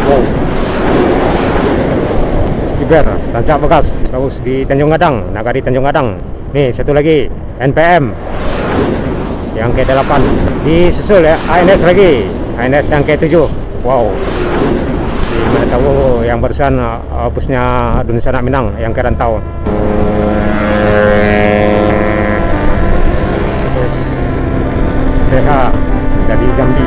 Wow. Skiber, tancap bekas terus di Tanjung Gadang, Nagari Tanjung Gadang. Nih satu lagi NPM yang ke-8 disusul ya, ANS lagi, ANS yang ke-7. Wow, di mana tahu yang barusan busnya Indonesia Nak Minang yang ke Rantau. Terus DH dari Jambi.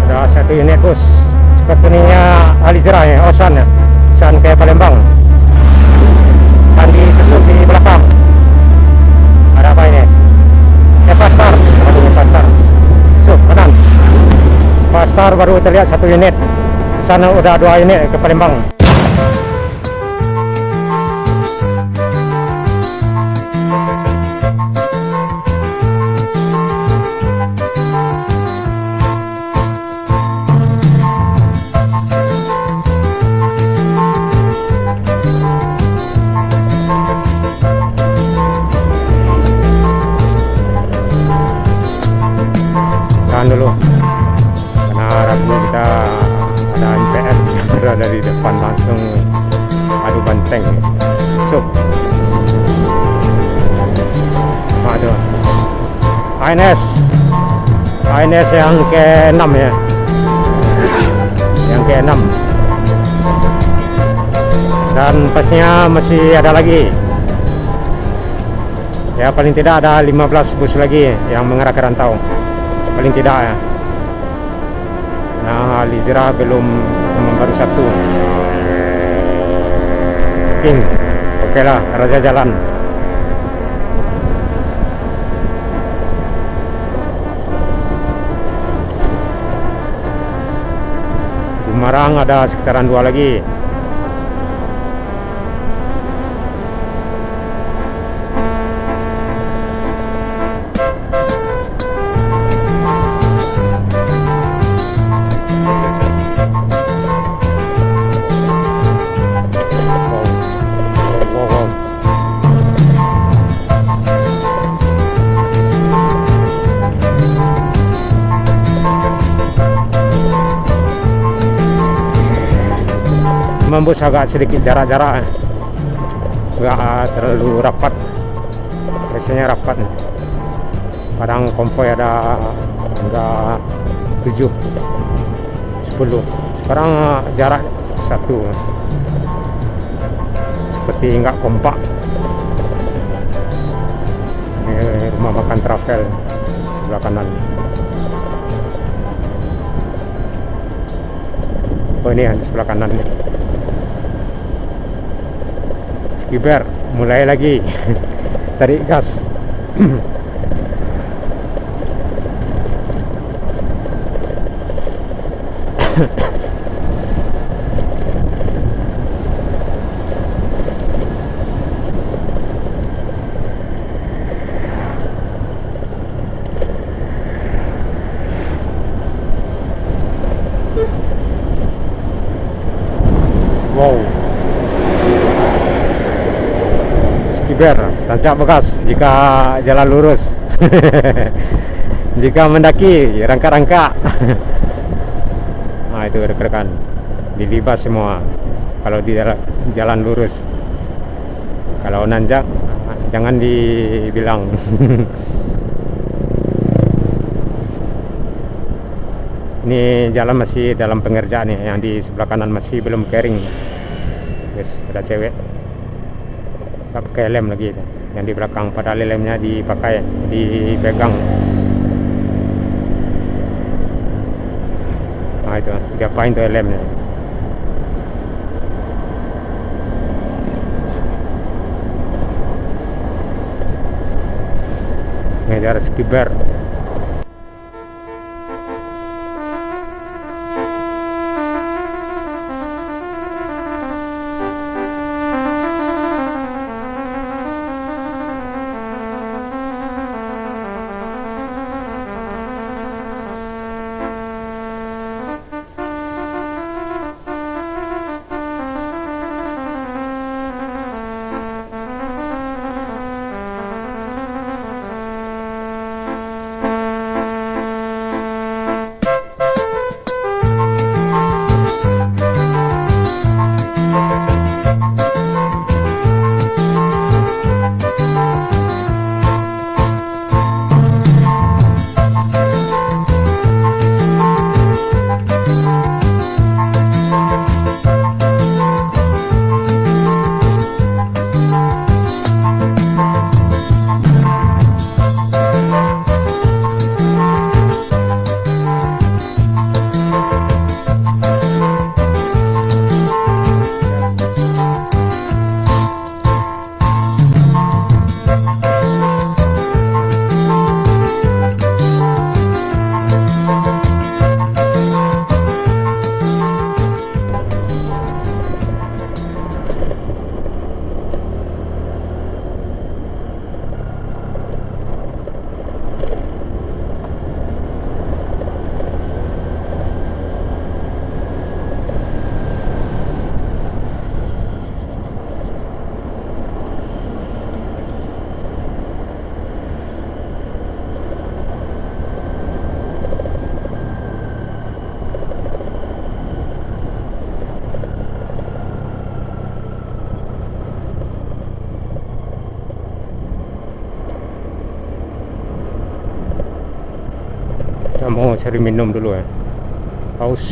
Ada satu unit bus sepertinya Alizra ya, Osan ya, Osan ke Palembang. Dan disusul di belakang ada apa ini? Pastar, aduh Pastar. So, kanan. Pastar baru terlihat satu unit. Di sana udah 2 unit ke Palembang. Dulu karena ragu kita ada NPR berada di depan langsung adu banteng. So aduh, ANS yang ke-6 ya, yang ke-6 dan pasnya masih ada lagi ya, paling tidak ada 15 bus lagi yang mengarah ke Rantau paling tidak ya. Nah, Alizra belum baru satu. King, oke lah, Raja Jalan. Di Marang ada sekitaran 2 lagi. Membus agak sedikit jarak-jarak, nggak terlalu rapat, biasanya rapat. Kadang konvoy ada enggak 7, 10, sekarang jarak 1, seperti nggak kompak. Ini rumah makan Travel sebelah kanan. Oh ini yang di sebelah kanan nih. Skiber mulai lagi tarik gas. Wow, Skiber tancap bekas jika jalan lurus. Jika mendaki rangka-rangka. Nah itu rekan-rekan, dilibas semua kalau di jalan lurus. Kalau nanjak jangan dibilang. Ini jalan masih dalam pengerjaan nih, yang di sebelah kanan masih belum kering. Guys, ada cewek nggak pakai lem lagi itu. Yang di belakang padahal lemnya dipakai, dipegang. Nah itu diapain tuh lemnya. Ngejar Skiber. Kita mau cari minum dulu ya. Haus.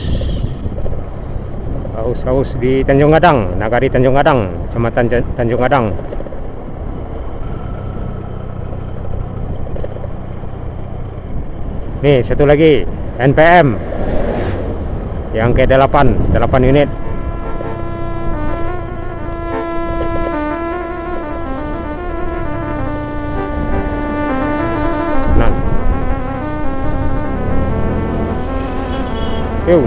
Haus di Tanjung Gadang, Nagari Tanjung Gadang, Kecamatan Tanjung Gadang. Nih satu lagi NPM yang ke 8 unit. Nah, yuk.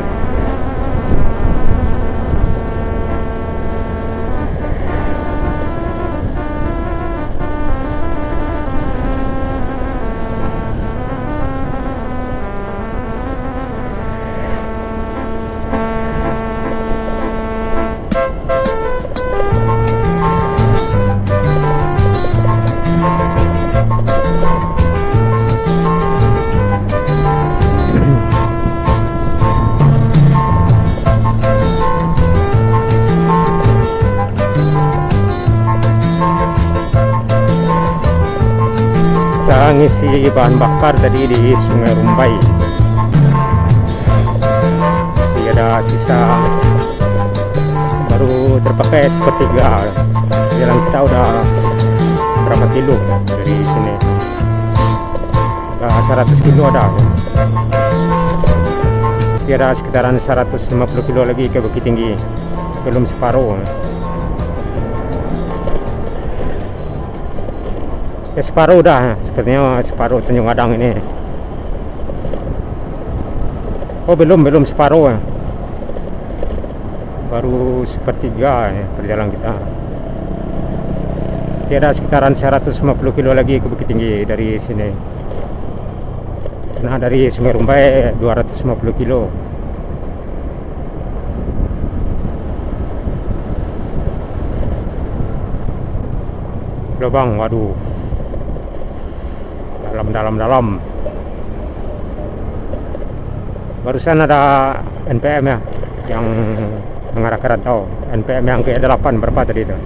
Kita ngisi bahan bakar tadi di Sungai Rumbai. Masih ada sisa, baru terpakai sepertiga. Jalan kita udah berapa kilo dari sini? Udah 100 kilo ada. Masih ada sekitaran 150 kilo lagi ke Bukit Tinggi, belum separuh. Ya, separuh udah, sepertinya separuh Tanjung Gadang ini. Oh belum separuh ya. Baru sepertiga ya, perjalanan kita. Ada sekitaran 150 kilo lagi ke Bukit Tinggi dari sini. Nah dari Sungai Rumbai 250 kilo. Lubang, waduh, dalam. Barusan ada NPM ya yang mengarah ke Rantau. NPM yang ke 8 berapa tadi itu?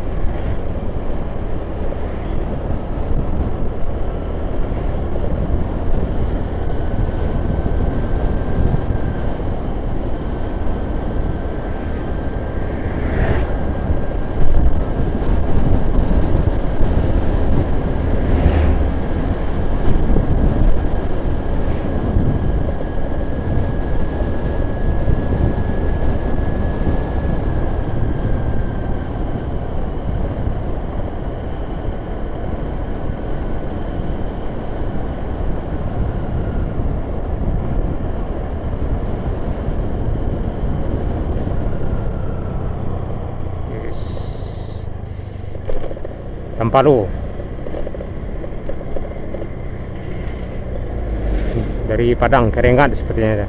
Tampalu dari Padang ke Rengat sepertinya.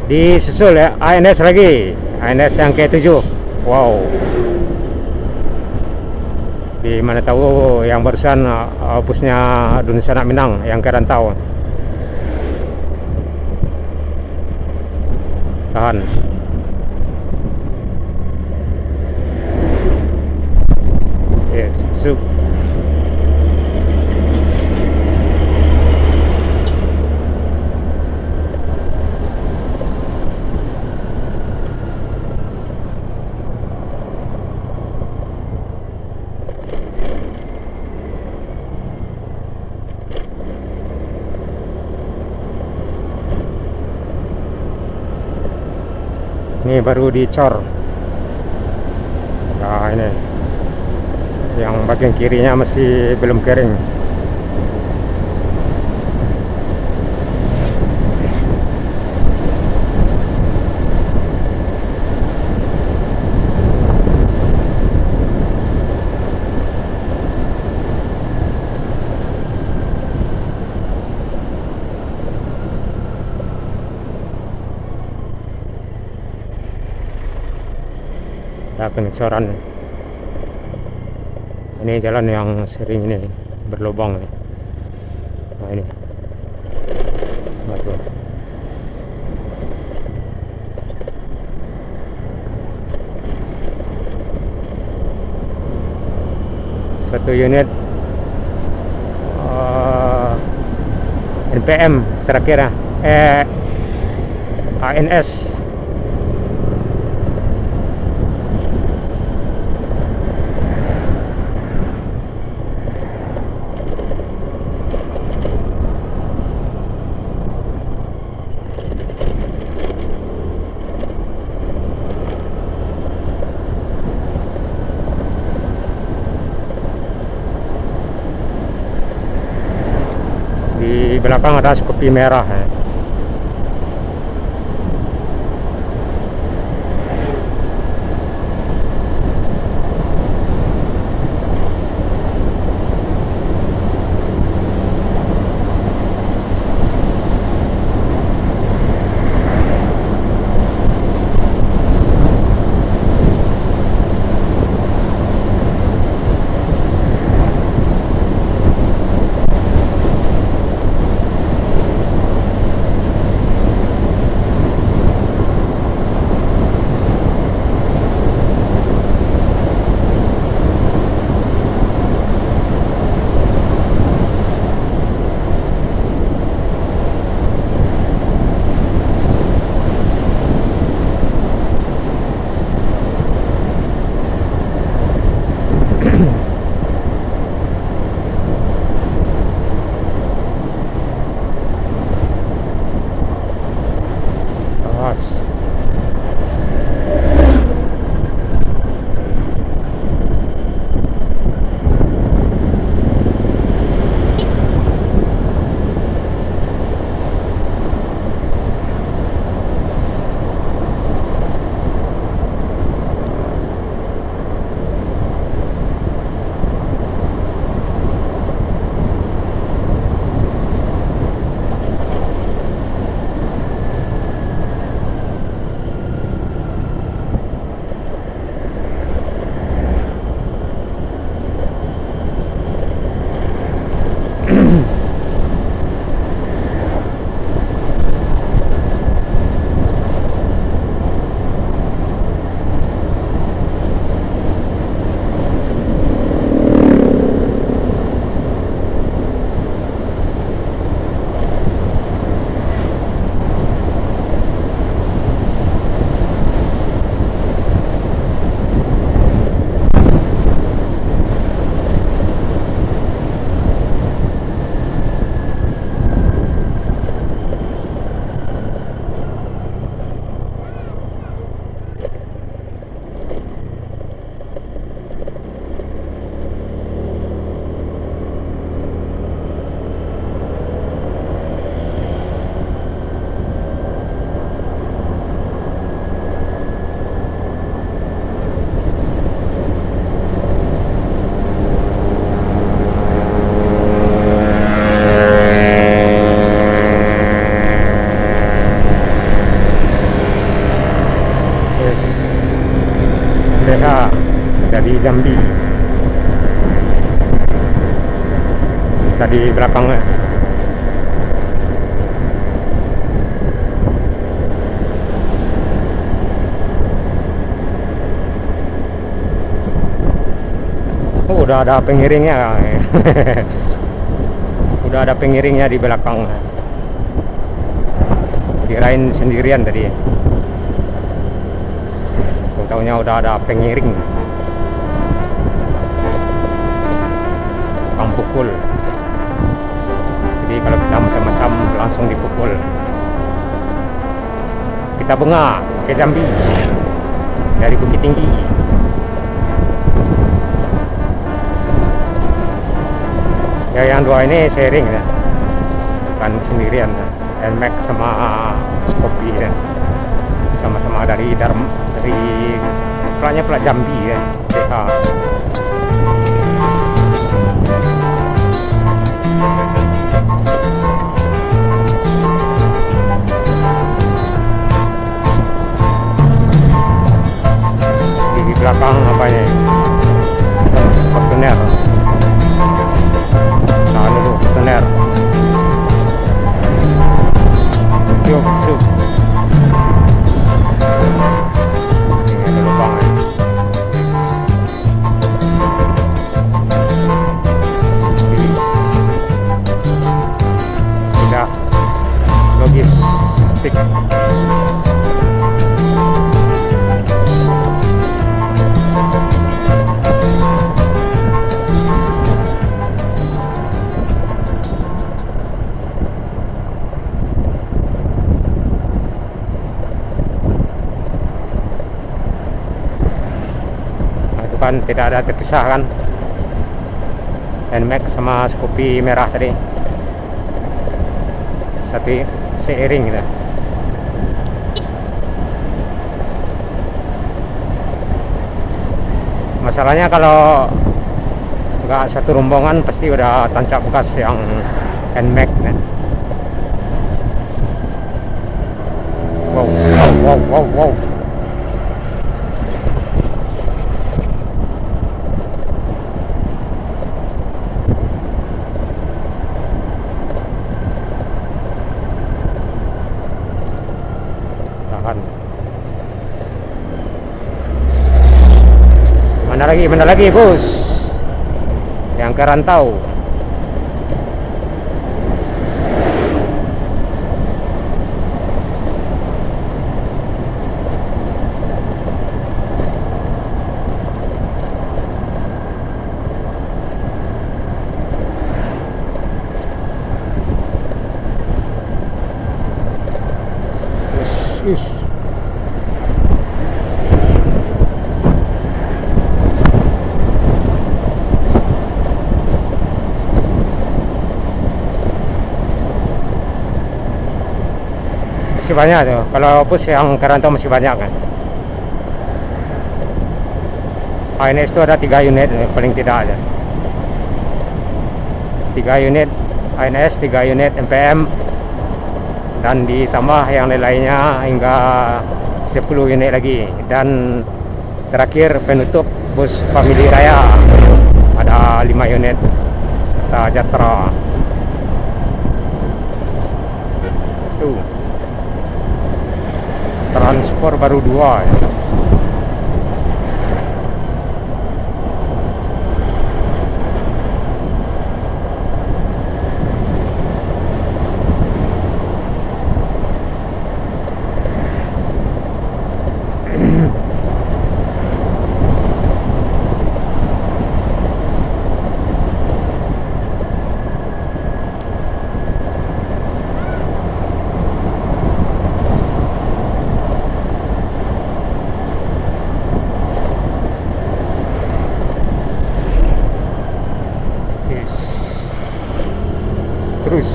Disusul ya ANS lagi, ANS yang ke-7. Wow, di mana tahu yang barusan busnya Dun Sanak Minang yang ke Rantau. Tahan. Yes, so ini baru dicor. Nah ini yang bagian kirinya masih belum kering. Nah, pengecoran ini jalan yang sering ini berlubang nih. Nah ini batu. Satu unit NPM terakhir ya. ANS. Di belakang ada Scoopy merah ya. Awas. Dari Jambi tadi belakangnya. Oh, udah ada pengiringnya. Udah ada pengiringnya di belakang. Kirain sendirian tadi. Taunya udah ada pengiring. Pukul. Jadi kalau kita macam-macam langsung dipukul. Kita bunga ke Jambi dari Bukit Tinggi. Ya, yang dua ini sharing ya, bukan sendirian ya. NMAX sama Scoopy ya, sama-sama dari plat Jambi ya, CH. Di belakang apanya? Kontainer. Nah, dulu kontainer. Yuk, sup. Ini ada lubang ya. kan tidak ada terpisah kan, NMAX sama Scoopy merah tadi satu seiring gitu. Masalahnya kalau nggak satu rombongan pasti udah tancap bekas yang NMAX kan. Wow, wow, wow, wow. Tahan. Mana lagi, bos? Yang ke Rantau. Ush. Masih banyak tuh. Kalau bus yang ke Rantau masih banyak kan. ANS itu ada 3 unit paling tidak ada. 3 unit ANS, 3 unit MPM, dan ditambah yang lain-lainnya hingga 10 unit lagi. Dan terakhir penutup bus Family Raya ada 5 unit serta Jatra. Tuh, transport baru 2 ya. Terus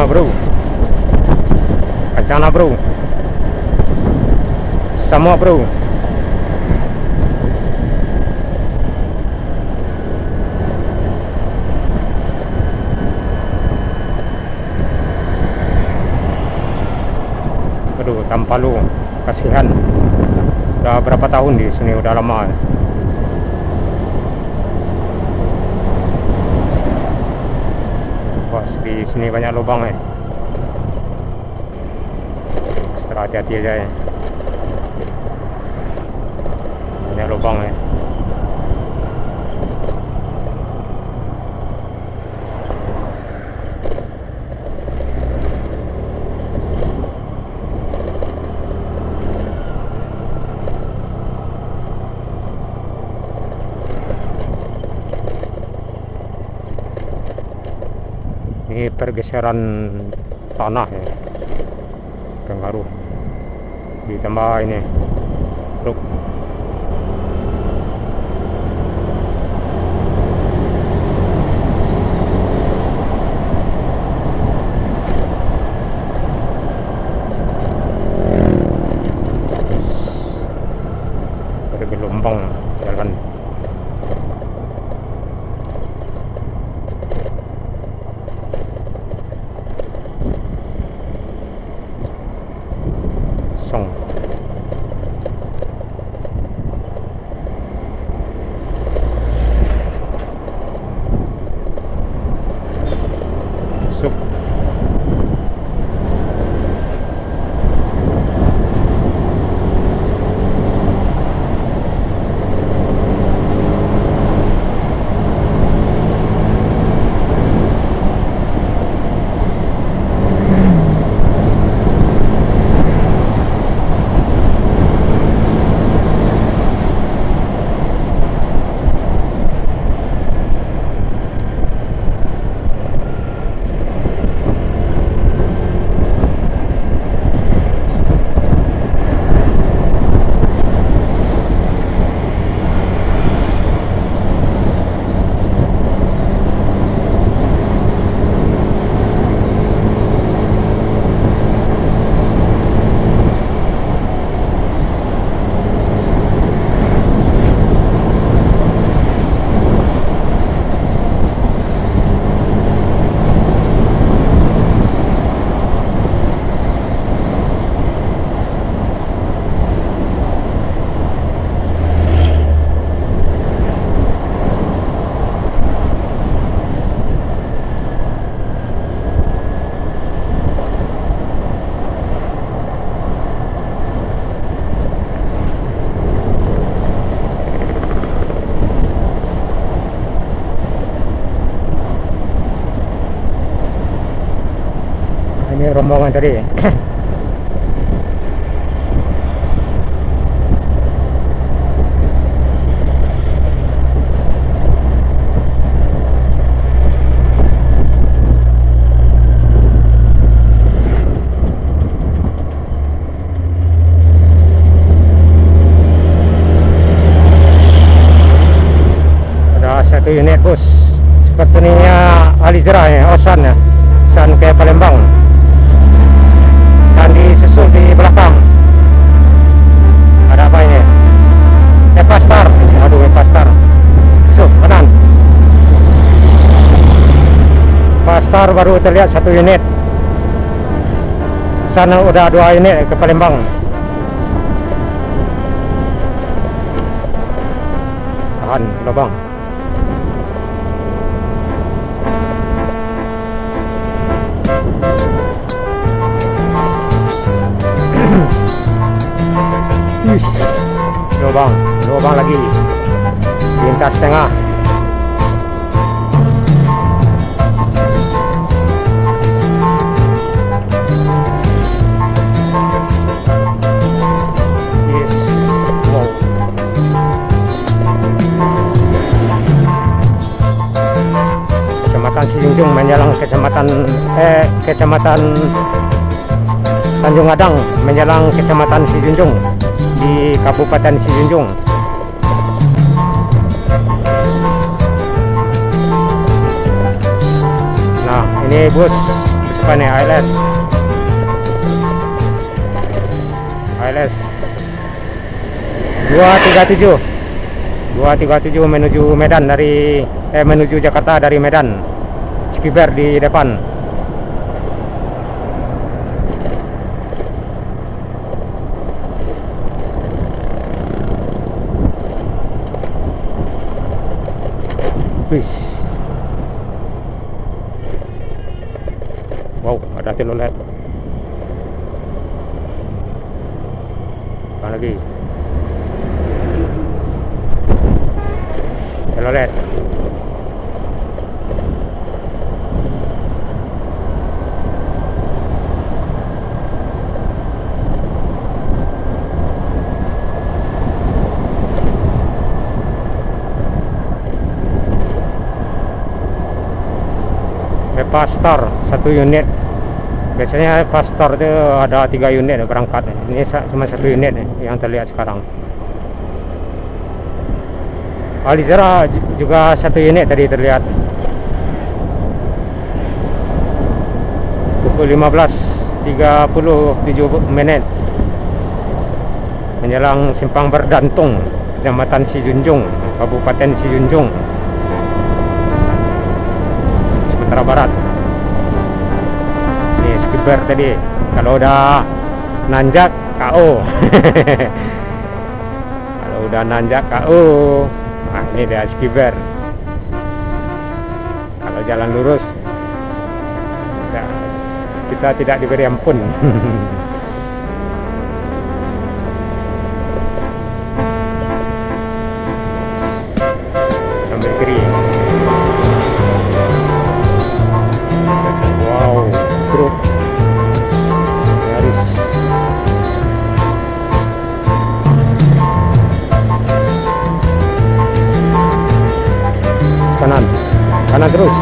bro, kencana bro, semua bro. Aduh, Tampalu, kasihan. Udah berapa tahun di sini, udah lama. Wah, di sini banyak lubang ya. Ekstra hati-hati aja ya. Banyak lubang ya. Ini pergeseran tanah ya, pengaruh ditambah ini truk. Bergelombang jalan. Song. Sup. Ini rombongan tadi. Ada satu unit bus sepertinya Alizera ya, Osan ya, Osan ke Palembang, dan disusul di belakang ada apa ini? Epastar, aduh Epastar, so kanan. Epastar baru terlihat satu unit, sana udah 2 unit ke Palembang. Tahan lubang. Lubang lagi, lintas tengah. Yes, wow. Kecamatan Sijunjung menjelang kecamatan Tanjung Adang menjelang kecamatan Sijunjung di Kabupaten Sijunjung. Nah, ini bus apa nih? ALS 237 menuju Medan menuju Jakarta dari Medan. Cikiber di depan. Wis. Wow, ada telolet. Apa lagi? Telolet. Pastor 1 unit. Biasanya Pastor itu ada 3 unit berangkat. Ini cuma 1 unit yang terlihat sekarang. Alizera juga 1 unit tadi terlihat. Pukul 15.37 menjelang Simpang Berdantung, Kecamatan Sijunjung, Kabupaten Sijunjung, Sumatera Barat. Ini skipper tadi, kalau udah nanjak KO. Kalau udah nanjak KO, nah ini dia skipper. Kalau jalan lurus, ya, kita tidak diberi ampun. Sambil kiri. Wow, truk Yaris. Kanan terus.